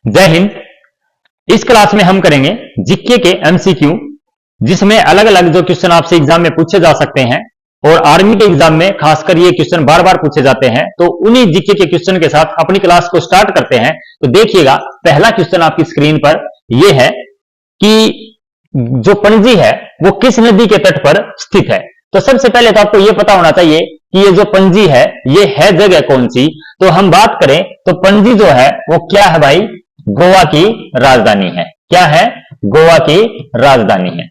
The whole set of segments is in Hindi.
जय हिंद। इस क्लास में हम करेंगे जीके के एमसीक्यू, जिसमें अलग अलग जो क्वेश्चन आपसे एग्जाम में पूछे जा सकते हैं और आर्मी के एग्जाम में खासकर ये क्वेश्चन बार बार पूछे जाते हैं। तो उन्हीं जीके के क्वेश्चन के साथ अपनी क्लास को स्टार्ट करते हैं। तो देखिएगा, पहला क्वेश्चन आपकी स्क्रीन पर यह है कि जो पणजी है वो किस नदी के तट पर स्थित है। तो सबसे पहले तो आपको यह पता होना चाहिए कि ये जो पणजी है ये है जगह कौन सी। तो हम बात करें तो पणजी जो है वो क्या है भाई, गोवा की राजधानी है। क्या है? गोवा की राजधानी है।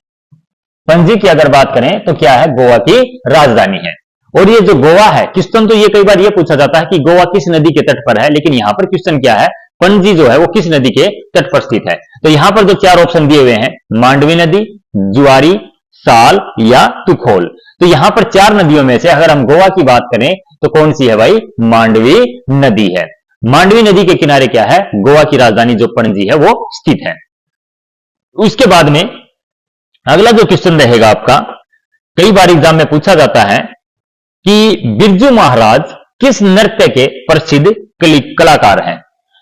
पणजी की अगर बात करें तो क्या है, गोवा की राजधानी है। और ये जो गोवा है, क्वेश्चन तो ये कई बार ये पूछा जाता है कि गोवा किस नदी के तट पर है, लेकिन यहां पर क्वेश्चन क्या है, पणजी जो है वो किस नदी के तट पर स्थित है। तो यहां पर जो चार ऑप्शन दिए हुए हैं, मांडवी नदी, जुआरी, साल या तुखोल। तो यहां पर चार नदियों में से अगर हम गोवा की बात करें तो कौन सी है भाई, मांडवी नदी है। मांडवी नदी के किनारे क्या है, गोवा की राजधानी जो पणजी है वो स्थित है। उसके बाद में अगला जो क्वेश्चन रहेगा आपका, कई बार एग्जाम में पूछा जाता है कि बिरजू महाराज किस नृत्य के प्रसिद्ध कलाकार हैं।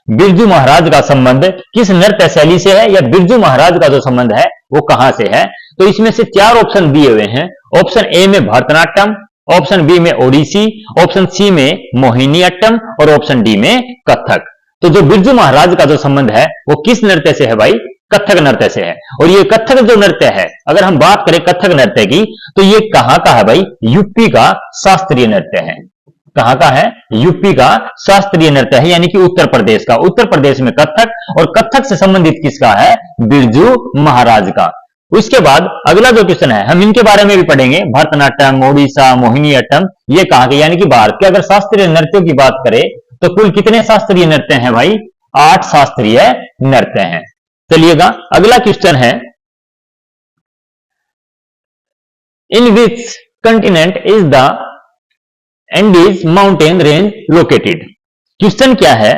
बिरजू महाराज का संबंध किस नृत्य शैली से है, या बिरजू महाराज का जो संबंध है वो कहां से है। तो इसमें से चार ऑप्शन दिए हुए हैं। ऑप्शन ए में भरतनाट्यम, ऑप्शन बी में ओडिसी, ऑप्शन सी में मोहिनीअट्टम और ऑप्शन डी में कथक। तो जो बिरजू महाराज का जो संबंध है वो किस नृत्य से है भाई, कथक नृत्य से है। और ये कथक जो नृत्य है, अगर हम बात करें कथक नृत्य की, तो ये कहां का है भाई, यूपी का शास्त्रीय नृत्य है। कहां का है, यूपी का शास्त्रीय नृत्य है, यानी कि उत्तर प्रदेश का। उत्तर प्रदेश में कथक, और कथक से संबंधित किसका है, बिरजू महाराज का। उसके बाद अगला जो क्वेश्चन है, हम इनके बारे में भी पढ़ेंगे, भरतनाट्यम, ओडिशा, मोहिनीअट्टम, ये कहां के, यानी कि भारत के अगर शास्त्रीय नृत्यों की बात करें तो कुल कितने शास्त्रीय नृत्य हैं भाई, 8 शास्त्रीय नृत्य हैं। चलिएगा, अगला क्वेश्चन है, in which continent is the Andes mountain range located. Question क्या है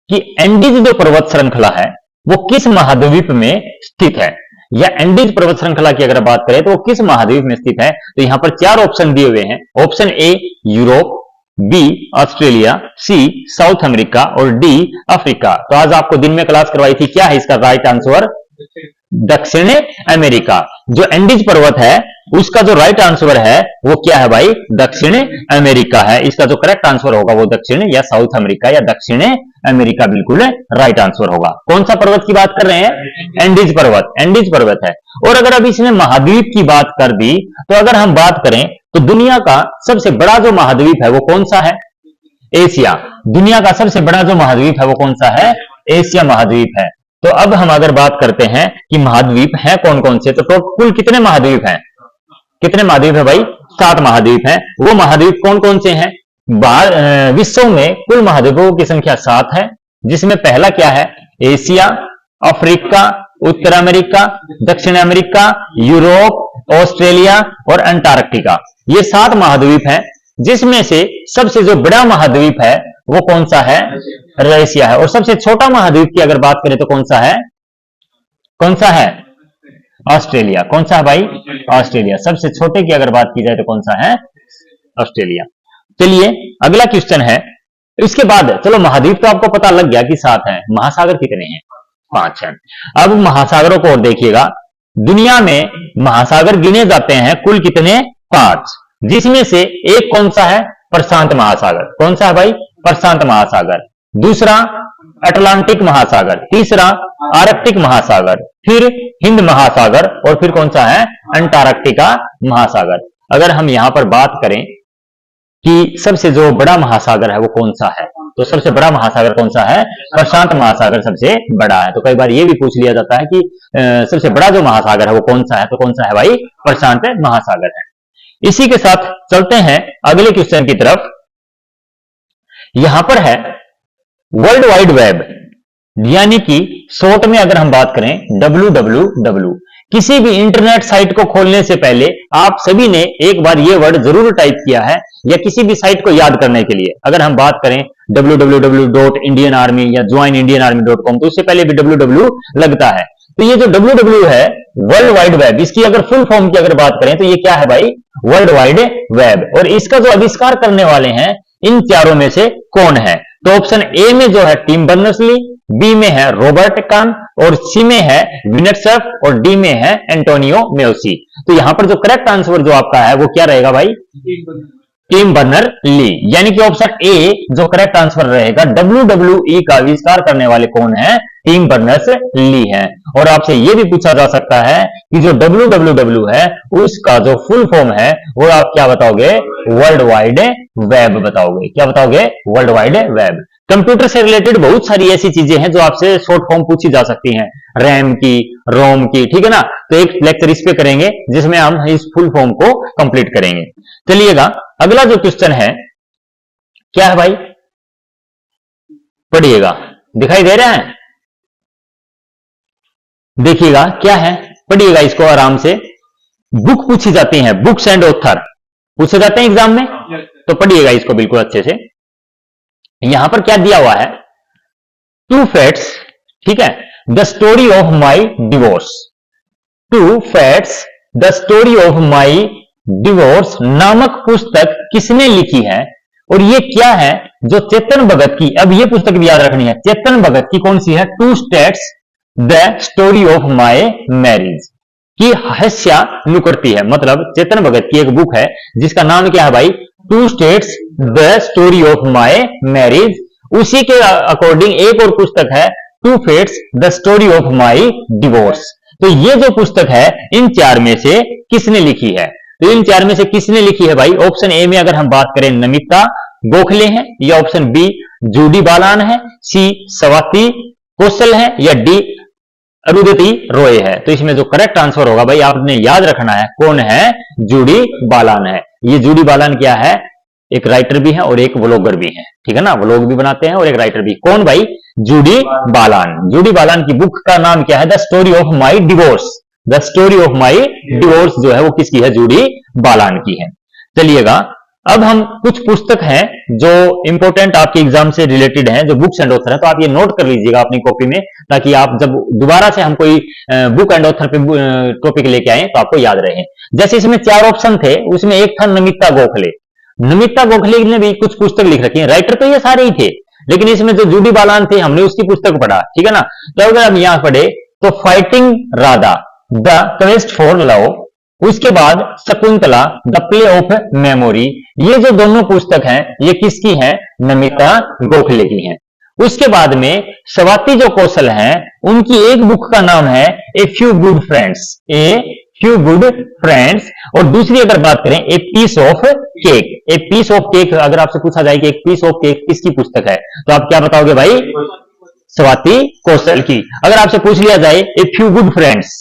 कि एंडीज जो पर्वत श्रृंखला है वो किस महाद्वीप में स्थित है, या एंडीज पर्वत श्रृंखला की अगर बात करें तो वो किस महाद्वीप में स्थित है। तो यहां पर चार ऑप्शन दिए हुए हैं। Option A Europe, B Australia, C South America और डी अफ्रीका। तो आज आपको दिन में क्लास करवाई थी, क्या है इसका राइट आंसर, दक्षिण अमेरिका। जो एंडीज पर्वत है उसका जो राइट आंसर है वो क्या है भाई, दक्षिण अमेरिका है। इसका जो करेक्ट आंसर होगा वो दक्षिण या साउथ अमेरिका या दक्षिण अमेरिका बिल्कुल राइट आंसर होगा। कौन सा पर्वत की बात कर रहे हैं, एंडीज पर्वत। एंडीज पर्वत है। और अगर अब इसने महाद्वीप की बात कर दी, तो अगर हम बात करें तो दुनिया का सबसे बड़ा जो महाद्वीप है वो कौन सा है, एशिया। दुनिया का सबसे बड़ा जो महाद्वीप है वो कौन सा है, एशिया महाद्वीप है। तो अब हम अगर बात करते हैं कि महाद्वीप हैं कौन कौन से, तो कुल कितने महाद्वीप हैं, कितने महाद्वीप है भाई, 7 महाद्वीप हैं। वो महाद्वीप कौन कौन से हैं, विश्व में कुल महाद्वीपों की संख्या 7 है, जिसमें पहला क्या है, एशिया, अफ्रीका, उत्तर अमेरिका, दक्षिण अमेरिका, यूरोप, ऑस्ट्रेलिया और अंटार्कटिका। ये 7 महाद्वीप हैं, जिसमें से सबसे जो बड़ा महाद्वीप है वो कौन सा है, एशिया है। और सबसे छोटा महाद्वीप की अगर बात करें तो कौन सा है, कौन सा है, ऑस्ट्रेलिया। कौन सा है भाई, ऑस्ट्रेलिया। सबसे छोटे की अगर बात की जाए तो कौन सा है, ऑस्ट्रेलिया। चलिए अगला क्वेश्चन है। इसके बाद चलो, महाद्वीप तो आपको पता लग गया कि 7 है, महासागर कितने हैं, 5 हैं। अब महासागरों को और देखिएगा, दुनिया में महासागर गिने जाते हैं कुल कितने, 5, जिसमें से एक कौन सा है, प्रशांत महासागर। कौन सा है भाई, प्रशांत महासागर। दूसरा अटलांटिक महासागर, तीसरा आर्कटिक महासागर, फिर हिंद महासागर, और फिर कौन सा है, अंटार्कटिका महासागर। अगर हम यहां पर बात करें कि सबसे जो बड़ा महासागर है वो कौन सा है, तो सबसे बड़ा महासागर कौन सा है, प्रशांत महासागर सबसे बड़ा है। तो कई बार ये भी पूछ लिया जाता है कि सबसे बड़ा जो महासागर है वो कौन सा है, तो कौन सा है भाई, प्रशांत महासागर है। इसी के साथ चलते हैं अगले क्वेश्चन की तरफ। यहां पर है वर्ल्ड वाइड वेब, यानी कि शॉर्ट में अगर हम बात करें www। किसी भी इंटरनेट साइट को खोलने से पहले आप सभी ने एक बार ये वर्ड जरूर टाइप किया है, या किसी भी साइट को याद करने के लिए अगर हम बात करें www.indianarmy या joinindianarmy.com, तो उससे पहले भी www लगता है। तो ये जो www है, वर्ल्ड वाइड वेब, इसकी अगर फुल फॉर्म की अगर बात करें तो ये क्या है भाई, वर्ल्ड वाइड वेब। और इसका जो आविष्कार करने वाले हैं इन चारों में से कौन है, तो ऑप्शन ए में जो है टिम बर्नर्स-ली, बी में है रॉबर्ट कान और सी में है विनेट सर्फ और डी में है एंटोनियो मेओसी। तो यहां पर जो करेक्ट आंसर जो आपका है वो क्या रहेगा भाई? टिम बर्नर-ली, यानी कि ऑप्शन ए जो करेक्ट आंसर रहेगा। WWE का आविष्कार करने वाले कौन है? टिम बर्नर्स-ली है। और आपसे यह भी पूछा जा सकता है कि जो WWW है उसका जो फुल फॉर्म है वो आप क्या बताओगे? वर्ल्ड वाइड वेब बताओगे। क्या बताओगे? World wide web. कंप्यूटर से रिलेटेड बहुत सारी ऐसी चीजें हैं जो आपसे शॉर्ट फॉर्म पूछी जा सकती हैं, रैम की, रोम की, ठीक है ना। तो एक लेक्चर इस पे करेंगे जिसमें हम इस फुल फॉर्म को कंप्लीट करेंगे। चलिएगा, अगला जो क्वेश्चन है क्या है भाई? पढ़िएगा, दिखाई दे रहा है? देखिएगा क्या है, पढ़िएगा इसको आराम से। बुक पूछी जाती है, बुक्स एंड ऑथर पूछे जाते हैं एग्जाम में, तो पढ़िएगा इसको बिल्कुल अच्छे से। यहां पर क्या दिया हुआ है? टू फैक्ट्स, ठीक है, the story of my divorce. Two facts the story of my divorce नामक पुस्तक किसने लिखी है? और ये क्या है? जो चेतन भगत की, अब ये पुस्तक भी याद रखनी है, चेतन भगत की कौन सी है? Two states the story of my marriage की हास्यानुकृति है। मतलब चेतन भगत की एक बुक है जिसका नाम क्या है भाई? Two states the story of my marriage. उसी के अकॉर्डिंग एक और पुस्तक है two facts the story of my divorce. तो ये जो पुस्तक है इन चार में से किसने लिखी है? तो इन चार में से किसने लिखी है भाई? ऑप्शन ए में अगर हम बात करें नमिता गोखले हैं, या ऑप्शन बी जूडी बालान है, सी स्वाति कौशल है, या डी अरुंधति रॉय है। तो इसमें जो करेक्ट आंसर होगा भाई आपने याद रखना है, कौन है? जूडी बालान है। ये जूडी बालान क्या है? एक राइटर भी है और एक व्लॉगर भी है, ठीक है ना, व्लॉग भी बनाते हैं और एक राइटर भी। कौन भाई? जूडी बालान। जूडी बालान की बुक का नाम क्या है? The story of my divorce. The story of my divorce जो है वो किसकी है? जूडी बालान की है। चलिएगा, अब हम कुछ पुस्तक हैं जो इंपॉर्टेंट आपके एग्जाम से रिलेटेड हैं, जो बुक्स एंड ऑथर है, तो आप ये नोट कर लीजिएगा अपनी कॉपी में, ताकि आप जब दोबारा से हम कोई बुक एंड ऑथर पे टॉपिक लेके आए तो आपको याद रहे। जैसे इसमें चार ऑप्शन थे, उसमें एक था नमिता गोखले। नमिता गोखले ने भी कुछ पुस्तक लिख रखी है, राइटर तो ये सारे ही थे, लेकिन इसमें जो जूडी बालान थे हमने उसकी पुस्तक पढ़ा, ठीक है ना। तो अगर हम यहां पढ़े तो fighting Radha, the quest for love, उसके बाद Shakuntala, the play of memory, ये जो दोनों पुस्तक हैं ये किसकी हैं? नमिता गोखले की हैं। उसके बाद में स्वाति जो कौशल हैं उनकी एक बुक का नाम है a few good friends, a few good friends. और दूसरी अगर बात करें a piece of cake, a piece of cake अगर आपसे पूछा जाए कि एक पीस ऑफ केक किसकी पुस्तक है तो आप क्या बताओगे भाई? स्वाति कौशल की। अगर आपसे पूछ लिया जाए ए फ्यू गुड फ्रेंड्स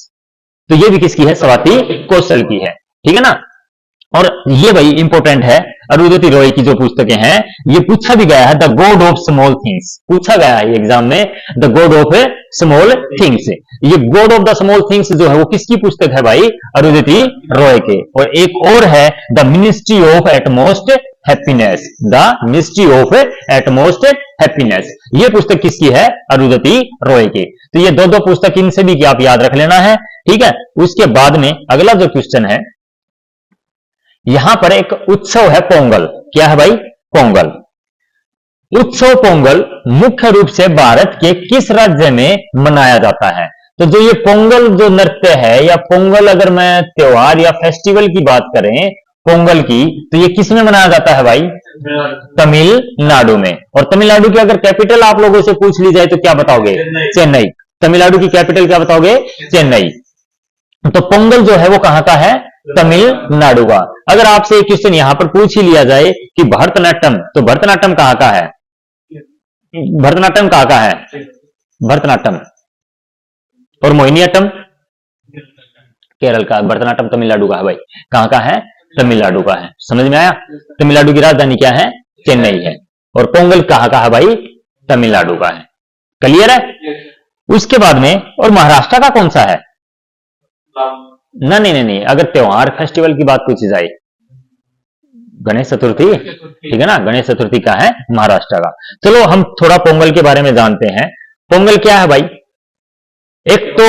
तो ये भी किसकी है? स्वाति कौशल की है, ठीक है ना। और ये भाई इंपॉर्टेंट है, अरुंधति रॉय की जो पुस्तकें हैं ये पूछा भी गया है, the god of small things पूछा गया है एग्जाम में, the god of small things. ये god of the small things जो है वो किसकी पुस्तक है भाई? अरुंधति रॉय के। और एक और है the ministry of utmost happiness, the ministry of utmost happiness, ये पुस्तक किसकी है? अरुंधति रॉय की। तो ये दो दो पुस्तक इनसे भी आप याद रख लेना है, ठीक है। उसके बाद में अगला जो क्वेश्चन है, यहां पर एक उत्सव है पोंगल। क्या है भाई? पोंगल। उत्सव पोंगल मुख्य रूप से भारत के किस राज्य में मनाया जाता है? तो जो ये पोंगल जो नृत्य है या पोंगल अगर मैं त्योहार या फेस्टिवल की बात करें पोंगल की, तो ये किस में मनाया जाता है भाई? तमिलनाडु में। और तमिलनाडु की अगर कैपिटल आप लोगों से पूछ ली जाए तो क्या बताओगे? चेन्नई। तमिलनाडु की कैपिटल क्या बताओगे? चेन्नई। तो पोंगल जो है वो कहां का है? तमिलनाडु का। अगर आपसे एक क्वेश्चन यहां पर पूछ ही लिया जाए कि भरतनाट्यम, तो भरतनाट्यम कहां का है? भरतनाट्यम कहां का है? भरतनाट्यम। और मोहिनीअट्टम केरल का, भरतनाट्यम तमिलनाडु का है भाई। कहां का है? तमिलनाडु का है। समझ में आया? तमिलनाडु की राजधानी क्या है? चेन्नई है। और पोंगल कहां का है भाई? तमिलनाडु का है। क्लियर है? उसके बाद में और महाराष्ट्र का कौन सा है? नहीं, अगर त्योहार फेस्टिवल की बात पूछी जाए, गणेश चतुर्थी, ठीक है ना, गणेश चतुर्थी का है महाराष्ट्र का। चलो हम थोड़ा पोंगल के बारे में जानते हैं। पोंगल क्या है भाई? एक तो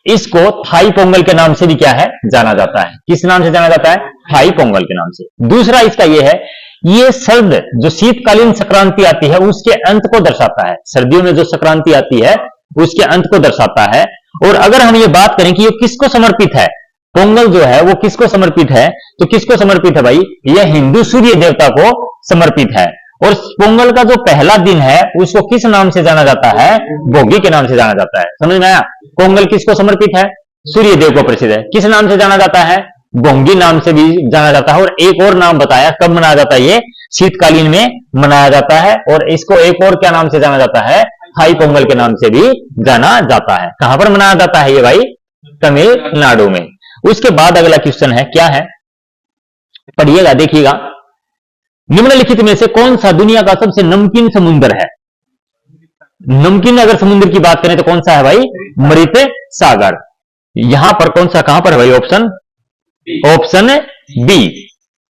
इसको थाई पोंगल के नाम से भी क्या है जाना जाता है। किस नाम से जाना जाता है? थाई पोंगल के नाम से। दूसरा इसका यह है, ये सर्द जो शीतकालीन संक्रांति आती है उसके अंत को दर्शाता है। सर्दियों में जो संक्रांति आती है उसके अंत को दर्शाता है। और अगर हम ये बात करें कि ये किसको समर्पित है, पोंगल जो है वो किसको समर्पित है, तो किसको समर्पित है भाई? यह हिंदू सूर्य देवता को समर्पित है। और पोंगल का जो पहला दिन है उसको किस नाम से जाना जाता है? भोगी के नाम से जाना जाता है। समझ में आया? पोंगल किसको समर्पित है? सूर्य देव को प्रसिद्ध है। किस नाम से जाना जाता है? भोंगी नाम से भी जाना जाता है। और एक और नाम बताया कब मनाया जाता है, ये शीतकालीन में मनाया जाता है। और इसको एक और क्या नाम से जाना जाता है? थाई पोंगल के नाम से भी जाना जाता है। कहां पर मनाया जाता है ये भाई? तमिलनाडु में। उसके बाद अगला क्वेश्चन है, क्या है पढ़िएगा, देखिएगा। निम्नलिखित में से कौन सा दुनिया का सबसे नमकीन समुद्र है? नमकीन अगर समुद्र की बात करें तो कौन सा है भाई? मृत सागर। यहां पर कौन सा, कहां पर है भाई? Option B.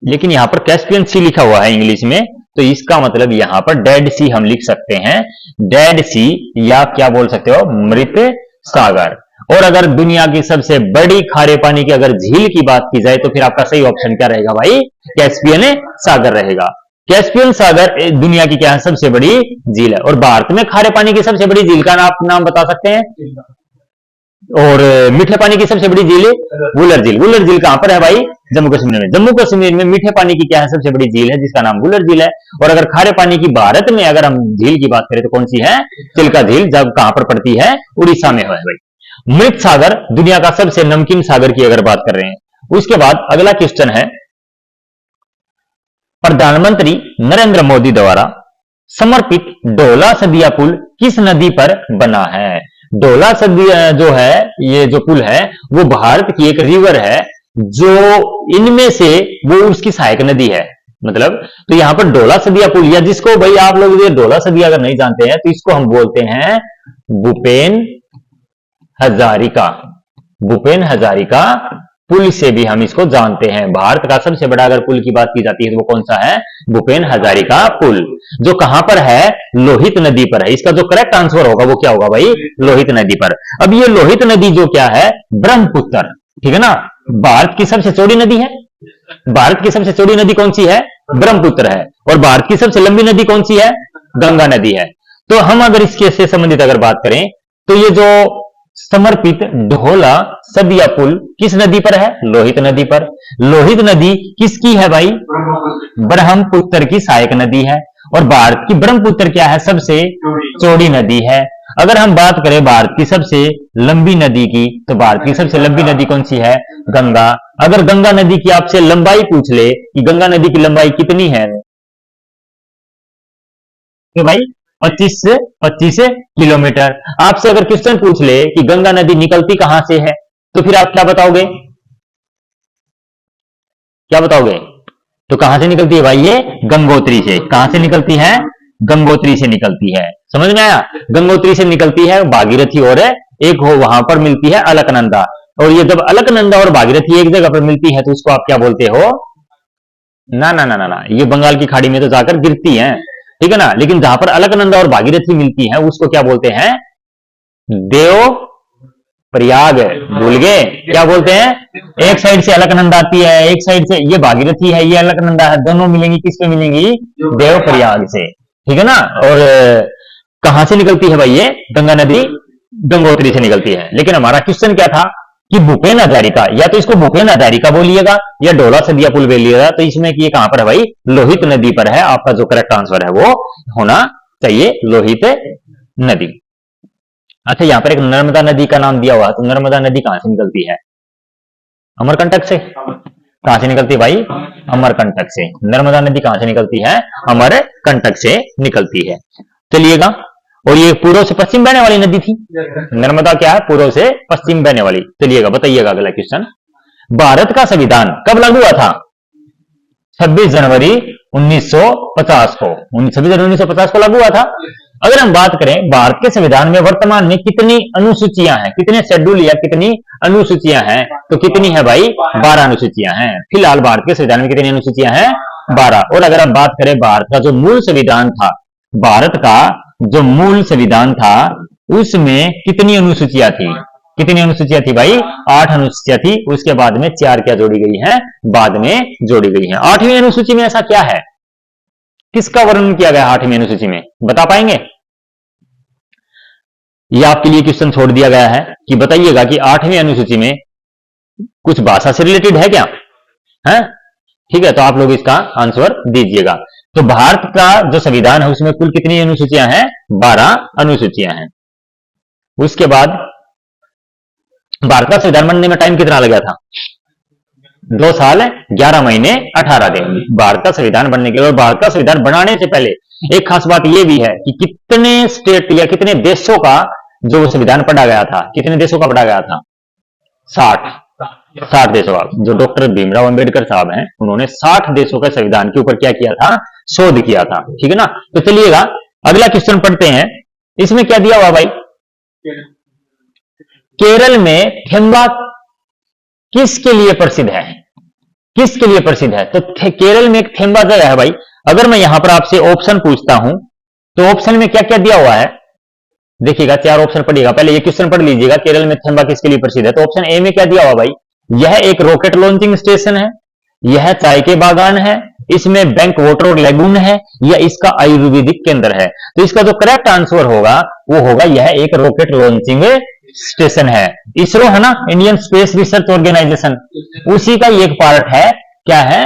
लेकिन यहां पर कैस्पियन सी लिखा हुआ है इंग्लिश में, तो इसका मतलब यहां पर डेड सी हम लिख सकते हैं। डेड सी या क्या बोल सकते हो? मृत सागर। और अगर दुनिया की सबसे बड़ी खारे पानी की अगर झील की बात की जाए तो फिर आपका सही ऑप्शन क्या रहेगा भाई? कैस्पियन सागर रहेगा। कैस्पियन सागर दुनिया की क्या है? सबसे बड़ी झील है। और भारत में खारे पानी की सबसे बड़ी झील का आप नाम बता सकते हैं? और मीठे पानी की सबसे बड़ी झील वुलर झील। वुलर झील कहां पर है भाई? जम्मू कश्मीर में। जम्मू कश्मीर में मीठे पानी की क्या है? सबसे बड़ी झील है जिसका नाम वुलर झील है। और अगर खारे पानी की भारत में अगर हम झील की बात करें तो कौन सी है? चिल्का झील। जब कहां पर पड़ती है? उड़ीसा में है भाई। मृत सागर दुनिया का सबसे नमकीन सागर की अगर बात कर रहे हैं। उसके बाद अगला क्वेश्चन है, प्रधानमंत्री नरेंद्र मोदी द्वारा समर्पित डोला सदिया पुल किस नदी पर बना है? डोला सदिया जो है, ये जो पुल है वो भारत की एक रिवर है जो इनमें से वो उसकी सहायक नदी है। मतलब तो यहां पर डोला सदिया पुल, या जिसको भाई आप लोग ये डोला सदिया अगर नहीं जानते हैं तो इसको हम बोलते हैं भूपेन हजारिका। भूपेन हजारिका पुल से भी हम इसको जानते हैं। भारत का सबसे बड़ा अगर पुल की बात की जाती है तो वो कौन सा है? भूपेन हजारिका पुल, जो कहां पर है? लोहित नदी पर है। इसका जो करेक्ट आंसर होगा वो क्या होगा भाई? लोहित नदी पर। अब ये लोहित नदी जो क्या है? ब्रह्मपुत्र, ठीक है ना? भारत की सबसे चौड़ी नदी है। भारत की सबसे चौड़ी नदी कौन सी है? ब्रह्मपुत्र है। और भारत की सबसे लंबी नदी कौन सी है? गंगा नदी है। तो हम अगर इसके से संबंधित अगर बात करें तो ये जो समर्पित ढोला सदिया पुल किस नदी पर है? लोहित नदी पर। लोहित नदी किसकी है भाई? ब्रह्मपुत्र की सहायक नदी है। और भारत की ब्रह्मपुत्र क्या है? सबसे चौड़ी नदी है। अगर हम बात करें भारत की सबसे लंबी नदी की तो भारत की सबसे लंबी नदी कौन सी है? गंगा। अगर गंगा नदी की आपसे लंबाई पूछ ले कि गंगा नदी की लंबाई कितनी है तो भाई 25 किलोमीटर। आपसे अगर क्वेश्चन पूछ ले कि गंगा नदी निकलती कहां से है तो फिर आप क्या बताओगे? क्या बताओगे? तो कहां से निकलती है भाई? ये गंगोत्री से। कहां से निकलती है? गंगोत्री से निकलती है। समझ में आया? गंगोत्री से निकलती है भागीरथी और एक हो वहां पर मिलती है अलकनंदा। और ये जब अलकनंदा और भागीरथी एक जगह पर मिलती है तो उसको आप क्या बोलते हो? ना ना ना ना ना, ये बंगाल की खाड़ी में तो जाकर गिरती है, ठीक है ना? लेकिन जहां पर अलकनंदा और भागीरथी मिलती है उसको क्या बोलते हैं? देव प्रयाग। भूल गए? क्या बोलते हैं? एक साइड से अलकनंदा आती है, एक साइड से ये भागीरथी है, ये अलकनंदा है, दोनों मिलेंगी किस पे मिलेंगी? देव प्रयाग से, ठीक है ना? और कहां से निकलती है भाई? ये गंगा नदी गंगोत्री से निकलती है। लेकिन हमारा क्वेश्चन क्या था कि भूपेन हजारिका, या तो इसको भूपेन हजारिका बोलिएगा या डोला सदिया पुल बोलिएगा। तो इसमें कि ये कहां पर है भाई? लोहित नदी पर है। आपका जो करेक्ट आंसर है वो होना चाहिए लोहित नदी। अच्छा, यहां पर एक नर्मदा नदी का नाम दिया हुआ है, तो नर्मदा नदी कहां से निकलती है? अमरकंटक से। कहां से निकलती है भाई? अमरकंटक से। नर्मदा नदी कहां से निकलती है? अमरकंटक से निकलती है। चलिएगा, और ये पूर्व से पश्चिम बहने वाली नदी थी। नर्मदा क्या है? पूर्व से पश्चिम बहने वाली। चलिएगा, बताइएगा अगला क्वेश्चन। भारत का संविधान कब लागू हुआ था? 26 जनवरी 1950 को। 26 जनवरी 1950 को लागू हुआ था। अगर हम बात करें भारत के संविधान में वर्तमान में कितनी अनुसूचियां हैं, कितने शेड्यूल या कितनी अनुसूचियां हैं, तो कितनी है भाई? 12 अनुसूचियां हैं। फिलहाल भारत के संविधान में कितनी अनुसूचियां हैं? 12। और अगर हम बात करें भारत का जो मूल संविधान था, भारत का जो मूल संविधान था उसमें कितनी अनुसूचियां थी? कितनी अनुसूचियां थी भाई? 8 अनुसूचियां थी। उसके बाद में 4 क्या जोड़ी गई हैं? बाद में जोड़ी गई हैं। 8वीं अनुसूची में ऐसा क्या है? किसका वर्णन किया गया 8वीं अनुसूची में? बता पाएंगे? यह आपके लिए क्वेश्चन छोड़ दिया गया है कि बताइएगा कि 8वीं अनुसूची में कुछ भाषा से रिलेटेड है क्या है? ठीक है, तो आप लोग इसका आंसर दीजिएगा। तो भारत का जो संविधान है उसमें कुल कितनी अनुसूचियां हैं? 12 अनुसूचियां हैं। उसके बाद भारत का संविधान बनने में टाइम कितना लगा था? 2 साल 11 महीने 18 दिन भारत का संविधान बनने के लिए। और भारत का संविधान बनाने से पहले एक खास बात यह भी है कि कितने स्टेट या कितने देशों का जो संविधान पढ़ा गया था, कितने देशों का पढ़ा गया था? 60 देशों का। जो डॉक्टर भीमराव अंबेडकर साहब हैं उन्होंने 60 देशों के संविधान के ऊपर क्या किया था? शोध किया था। ठीक है ना? तो चलिएगा अगला क्वेश्चन पढ़ते हैं। इसमें क्या दिया हुआ भाई? केरल में थेम्बा किसके लिए प्रसिद्ध है? किसके लिए प्रसिद्ध है? तो केरल में एक थेम्बा जगह है भाई। अगर मैं यहां पर आपसे ऑप्शन पूछता हूं तो ऑप्शन में क्या क्या दिया हुआ है? देखिएगा 4 ऑप्शन पढ़िएगा। पहले ये क्वेश्चन पढ़ लीजिएगा, केरल में थेम्बा किसके लिए प्रसिद्ध है? तो ऑप्शन ए में क्या दिया हुआ भाई? यह एक रॉकेट लॉन्चिंग स्टेशन है, यह चाय के बागान है, इसमें बैंक वाटर लेगून है, या इसका आयुर्वेदिक केंद्र है। तो इसका जो करेक्ट आंसर होगा वो होगा यह एक रॉकेट लॉन्चिंग स्टेशन है। इसरो है ना, इंडियन स्पेस रिसर्च ऑर्गेनाइजेशन, उसी का एक पार्ट है। क्या है?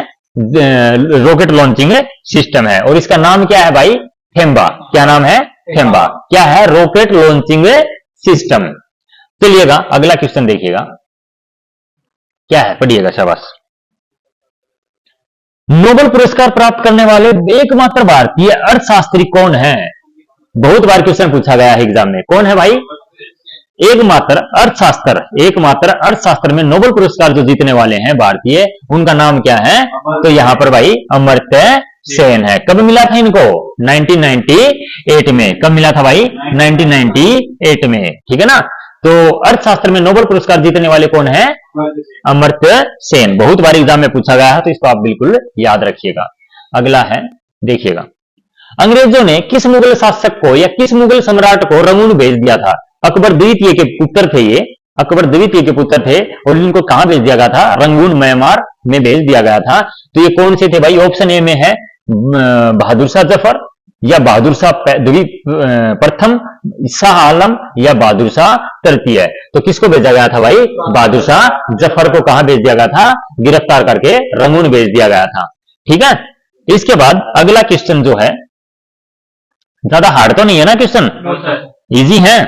रॉकेट लॉन्चिंग सिस्टम है। और इसका नाम क्या है भाई? थेम्बा। क्या नाम है? थेम्बा। क्या है? Rocket launching system. चलिएगा अगला क्वेश्चन देखिएगा क्या है, पढ़िएगा। शाबाश। नोबेल पुरस्कार प्राप्त करने वाले एकमात्र भारतीय अर्थशास्त्री कौन है? बहुत बार क्वेश्चन पूछा गया है एग्जाम में। कौन है भाई? एकमात्र अर्थशास्त्र में नोबेल पुरस्कार जो जीतने वाले हैं भारतीय, उनका नाम क्या है? तो यहां पर भाई अमर्त्य सेन है। कब मिला था इनको? 1998 में। कब मिला था भाई? 1998 में। ठीक है ना? तो अर्थशास्त्र में नोबेल पुरस्कार जीतने वाले कौन है? अमर्त्य सेन। बहुत बार एग्जाम में पूछा गया है, तो इसको आप बिल्कुल याद रखिएगा। अगला है, देखिएगा। अंग्रेजों ने किस मुगल शासक को या किस मुगल सम्राट को रंगून भेज दिया था? अकबर द्वितीय के पुत्र थे ये। अकबर द्वितीय के पुत्र थे और इनको कहां भेज दिया गया था? रंगून, म्यांमार में भेज दिया गया था। तो ये कौन से थे भाई? ऑप्शन ए में है बहादुर शाह जफर, या बहादुर शाह प्रथम, शाह आलम, या बहादुर शाह तृतीय। तो किसको भेजा गया था भाई? बहादुर शाह जफर को कहां भेज दिया गया था? गिरफ्तार करके रंगून भेज दिया गया था। ठीक है? इसके बाद अगला क्वेश्चन जो है, ज्यादा हार्ड तो नहीं है ना क्वेश्चन? इजी है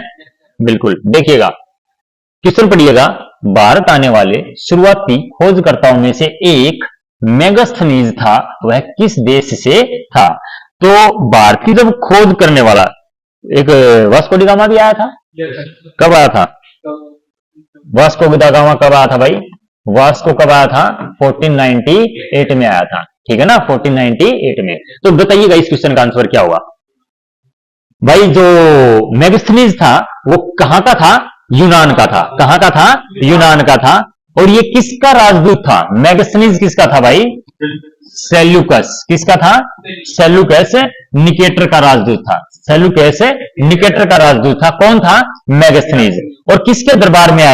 बिल्कुल। देखिएगा क्वेश्चन पढ़िएगा। भारत आने वाले शुरुआती खोजकर्ताओं में से एक मेगास्थनीज था, वह किस देश से था? तो भारतीय जब खोज करने वाला एक वास्को डी गामा भी आया था। कब आया था वास्को डी गामा? कब आया था भाई? वास्को कब आया था? 1498 में आया था। ठीक है ना? 1498 में। तो बताइएगा इस क्वेश्चन का आंसर क्या होगा भाई? जो मेगास्थनीज था वो कहां का था? यूनान का था। कहां का था? यूनान का था। और ये किसका राजदूत था? मेगास्थनीज किसका था भाई? सेल्यूकस। किसका था? सेल्यूकस निकेटर का राजदूत था। सेल्यूकस निकेटर का राजदूत था। कौन था? मेगास्थनीज। और किसके दरबार में आया?